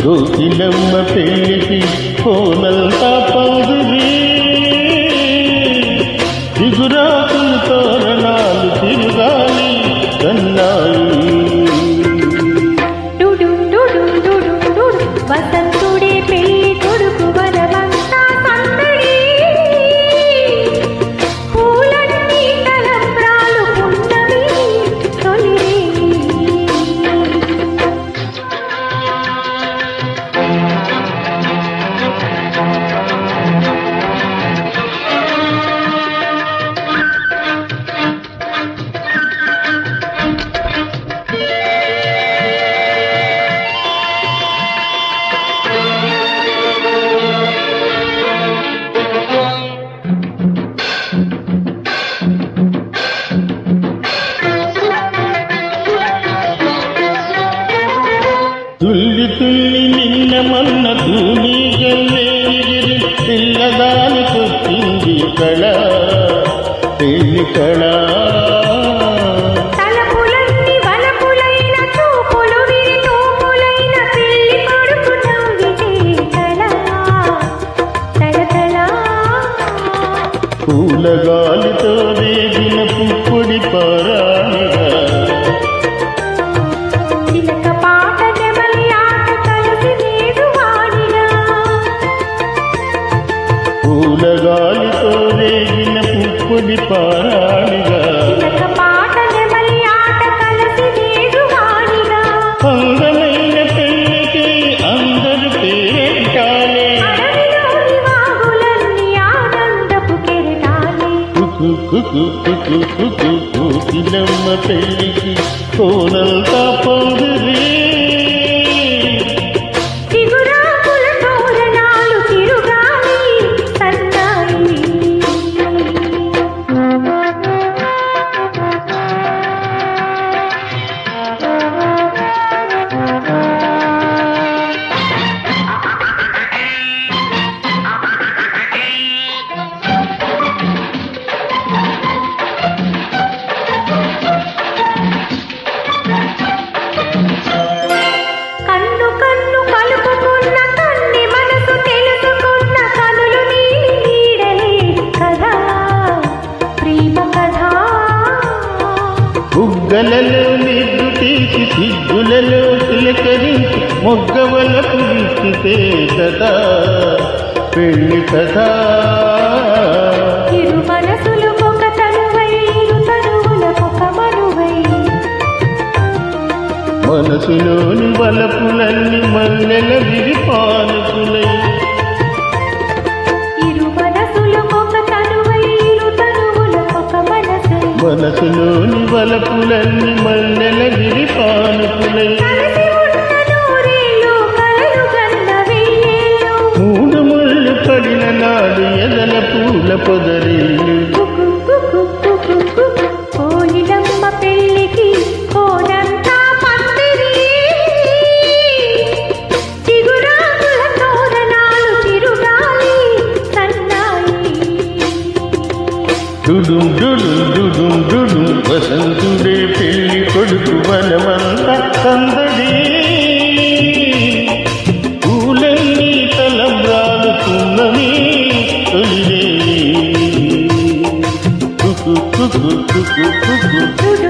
కోకిలమ్మ పెళ్ళికి కోనంతా పౌదురి దిగురాకులు తోరణాలు తిరుగాలి కన్నాయి వసంతుడే పెళ్లి కొడుకు వరమంతా సందడి పూలన్నీ తలంబ్రాలు పున్నమి తొలిరే తుల్లి తుల్లి నిన్న మొన్న తూనీగల్లేగిరి పిల్లదానికొచ్చింది కళ పెళ్లి కళ తలపులన్నీ వలపులైన చూపులు విరితూపులైన పెళ్లి కొడుకు నవ్వితే కళ తలతల పూలగాలితో రేగిన పుప్పొడి పారాణిగా చిలక పాట నెమలి ఆట కలిసి నేడు వాడినా పూలగాలితో రేగిన పుప్పొడి పారాణిగా చిలక పాట నెమలి ఆట కలిసి నేడు వాడినా అందమైన పెళ్లికి అందరు పేరెంటాలే అడవిలోని వాగులన్నీ ఆనందపు కెరటాలే కోకిలమ్మ పెళ్ళికి కోనంతా పౌదురి చిగురాకుల తోరణాలు తిరుగాలి సన్నాయి కన్ను కన్ను కలుపుకున్న కన్ని మనసు తెలుసుకున్న కనులు నీడలే కదా ప్రేమ కథ బుగ్గలలో నిద్దు తీసి సిగ్గులలో తిలకరించి మొగ్గవలకు విచ్చితే కదా పెళ్లి కదా ఇరు మనసులు ఒక తనువై ఇరు తనువులకొక మనువై మనసులోని వలపులన్నీ మల్లెల విరిపానుకులై ఇరు మనసులు ఒక తనువై ఇరు తనువులకొక మనసై మనసులోని వలపులన్నీ మల్లెల విరిపానుకులై కలిసి ఉన్న నూరేళ్ళు కలలు కన్న వెయ్యేళ్ళు మూడు ముళ్ళు పడిన నాడు ఎదల పూల పొదరిల్లు కోయిలమ్మ పెళ్ళికి కోనంతా పందిరి చిగురాకుల తోరణాలు తిరుగాలి సన్నాయి డుడుం డుడుం డుడుం డుడుం వసంతుడే పెళ్లి కొడుకు వనమంతా సందడి పూలన్నీ తలంబ్రాలు పున్నమి తొలిరే డుడు